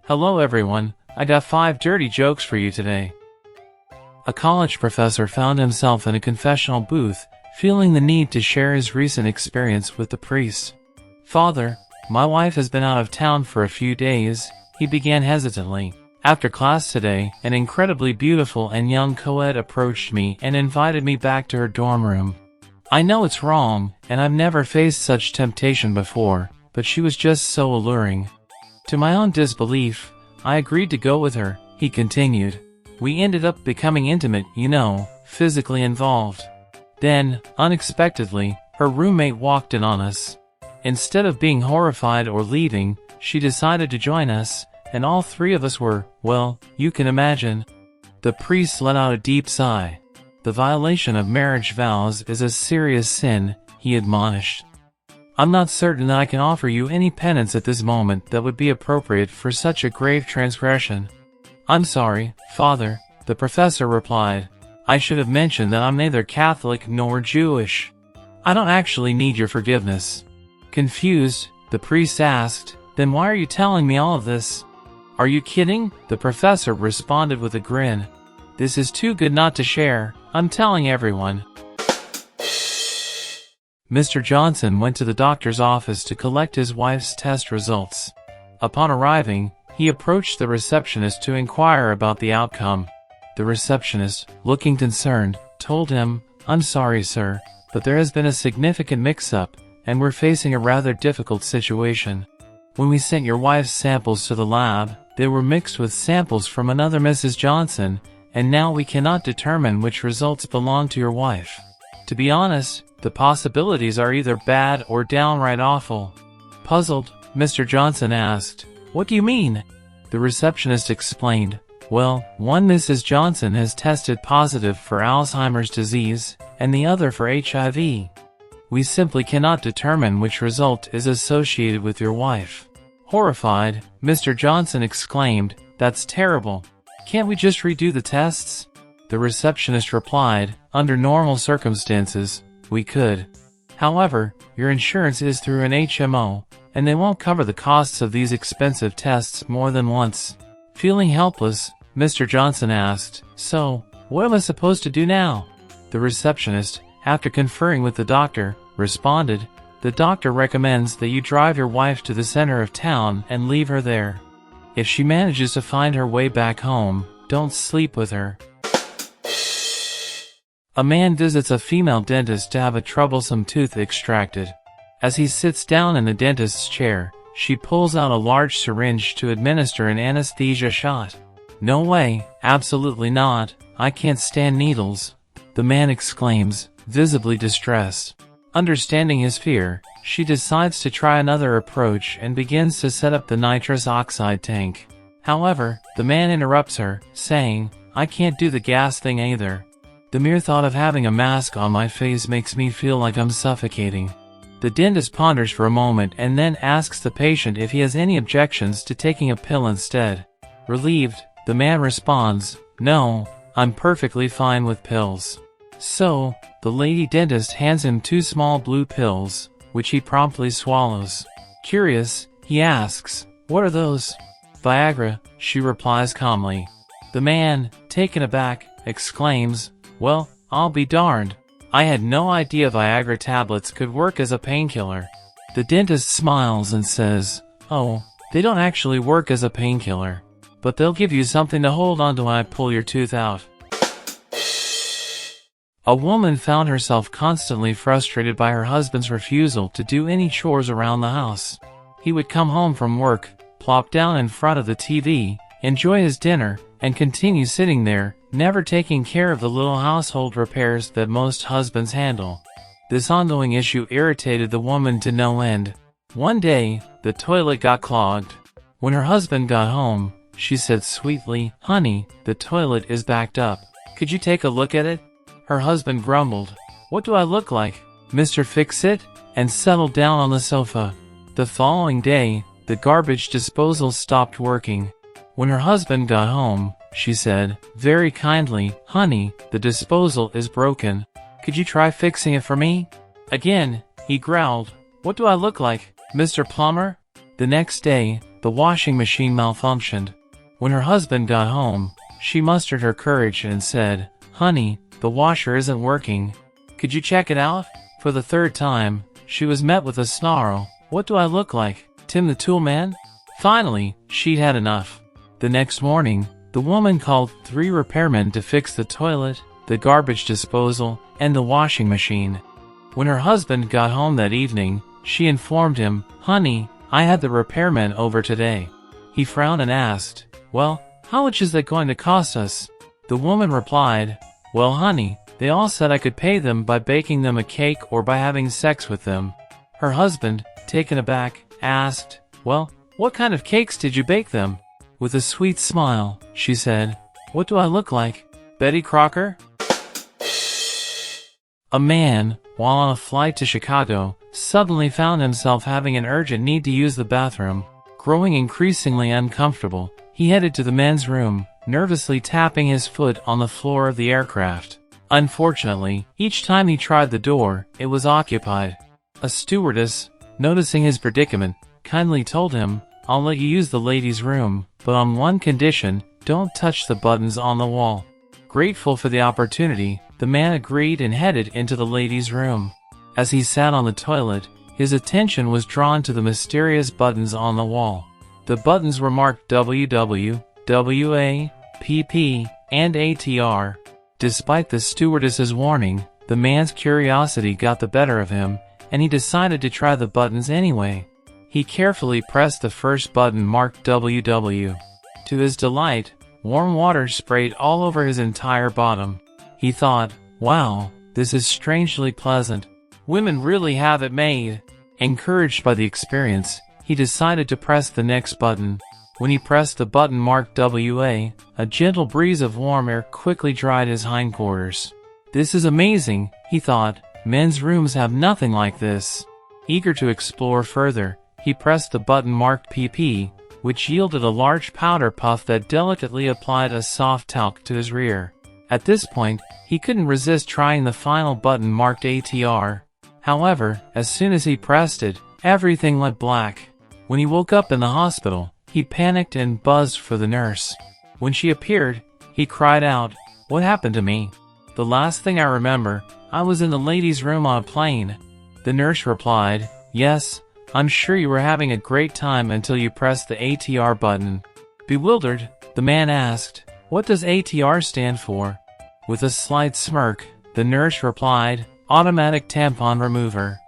Hello everyone, I got 5 dirty jokes for you today. A college professor found himself in a confessional booth, feeling the need to share his recent experience with the priest. "Father, my wife has been out of town for a few days," he began hesitantly. "After class today, an incredibly beautiful and young co-ed approached me and invited me back to her dorm room. I know it's wrong, and I've never faced such temptation before, but she was just so alluring. To my own disbelief, I agreed to go with her," he continued. "We ended up becoming intimate, physically involved. Then, unexpectedly, her roommate walked in on us. Instead of being horrified or leaving, she decided to join us, and all 3 of us were, well, you can imagine." The priest let out a deep sigh. "The violation of marriage vows is a serious sin," he admonished. "I'm not certain that I can offer you any penance at this moment that would be appropriate for such a grave transgression." "I'm sorry, Father," the professor replied. "I should have mentioned that I'm neither Catholic nor Jewish. I don't actually need your forgiveness." Confused, the priest asked, "Then why are you telling me all of this?" "Are you kidding?" the professor responded with a grin. "This is too good not to share. I'm telling everyone." Mr. Johnson went to the doctor's office to collect his wife's test results. Upon arriving, he approached the receptionist to inquire about the outcome. The receptionist, looking concerned, told him, "I'm sorry, sir, but there has been a significant mix-up, and we're facing a rather difficult situation. When we sent your wife's samples to the lab, they were mixed with samples from another Mrs. Johnson, and now we cannot determine which results belong to your wife. To be honest, the possibilities are either bad or downright awful." Puzzled, Mr. Johnson asked, "What do you mean?" The receptionist explained, "Well, one Mrs. Johnson has tested positive for Alzheimer's disease, and the other for HIV. We simply cannot determine which result is associated with your wife." Horrified, Mr. Johnson exclaimed, "That's terrible. Can't we just redo the tests?" The receptionist replied, "Under normal circumstances, we could. However, your insurance is through an HMO, and they won't cover the costs of these expensive tests more than once." Feeling helpless, Mr. Johnson asked, "So, what am I supposed to do now?" The receptionist, after conferring with the doctor, responded, "The doctor recommends that you drive your wife to the center of town and leave her there. If she manages to find her way back home, don't sleep with her." A man visits a female dentist to have a troublesome tooth extracted. As he sits down in the dentist's chair, she pulls out a large syringe to administer an anesthesia shot. "No way, absolutely not, I can't stand needles," the man exclaims, visibly distressed. Understanding his fear, she decides to try another approach and begins to set up the nitrous oxide tank. However, the man interrupts her, saying, "I can't do the gas thing either. The mere thought of having a mask on my face makes me feel like I'm suffocating." The dentist ponders for a moment and then asks the patient if he has any objections to taking a pill instead. Relieved, the man responds, "No, I'm perfectly fine with pills." So, the lady dentist hands him 2 small blue pills, which he promptly swallows. Curious, he asks, "What are those?" "Viagra," she replies calmly. The man, taken aback, exclaims, "Well, I'll be darned. I had no idea Viagra tablets could work as a painkiller." The dentist smiles and says, "Oh, they don't actually work as a painkiller, but they'll give you something to hold on to when I pull your tooth out." A woman found herself constantly frustrated by her husband's refusal to do any chores around the house. He would come home from work, plop down in front of the TV, enjoy his dinner, and continue sitting there, never taking care of the little household repairs that most husbands handle. This ongoing issue irritated the woman to no end. One day, the toilet got clogged. When her husband got home, she said sweetly, "Honey, the toilet is backed up. Could you take a look at it?" Her husband grumbled, "What do I look like, Mr. Fix-It?" and settled down on the sofa. The following day, the garbage disposal stopped working. When her husband got home, she said, very kindly, "Honey, the disposal is broken. Could you try fixing it for me?" Again, he growled, "What do I look like, Mr. Plumber?" The next day, the washing machine malfunctioned. When her husband got home, she mustered her courage and said, "Honey, the washer isn't working. Could you check it out?" For the third time, she was met with a snarl. "What do I look like, Tim the Tool Man?" Finally, she'd had enough. The next morning, the woman called 3 repairmen to fix the toilet, the garbage disposal, and the washing machine. When her husband got home that evening, she informed him, "Honey, I had the repairmen over today." He frowned and asked, "Well, how much is that going to cost us?" The woman replied, "Well, honey, they all said I could pay them by baking them a cake or by having sex with them." Her husband, taken aback, asked, "Well, what kind of cakes did you bake them?" With a sweet smile, she said, "What do I look like, Betty Crocker?" A man, while on a flight to Chicago, suddenly found himself having an urgent need to use the bathroom. Growing increasingly uncomfortable, he headed to the men's room, nervously tapping his foot on the floor of the aircraft. Unfortunately, each time he tried the door, it was occupied. A stewardess, noticing his predicament, kindly told him, "I'll let you use the ladies' room, but on one condition, don't touch the buttons on the wall." Grateful for the opportunity, the man agreed and headed into the ladies' room. As he sat on the toilet, his attention was drawn to the mysterious buttons on the wall. The buttons were marked WW, WA, PP, and ATR. Despite the stewardess's warning, the man's curiosity got the better of him, and he decided to try the buttons anyway. He carefully pressed the first button marked WW. To his delight, warm water sprayed all over his entire bottom. He thought, "Wow, this is strangely pleasant. Women really have it made." Encouraged by the experience, he decided to press the next button. When he pressed the button marked WA, a gentle breeze of warm air quickly dried his hindquarters. "This is amazing," he thought. "Men's rooms have nothing like this." Eager to explore further, he pressed the button marked PP, which yielded a large powder puff that delicately applied a soft talc to his rear. At this point, he couldn't resist trying the final button marked ATR. However, as soon as he pressed it, everything went black. When he woke up in the hospital, he panicked and buzzed for the nurse. When she appeared, he cried out, "What happened to me? The last thing I remember, I was in the ladies' room on a plane." The nurse replied, "Yes, I'm sure you were having a great time until you pressed the ATR button." Bewildered, the man asked, "What does ATR stand for?" With a slight smirk, the nurse replied, "Automatic Tampon Remover."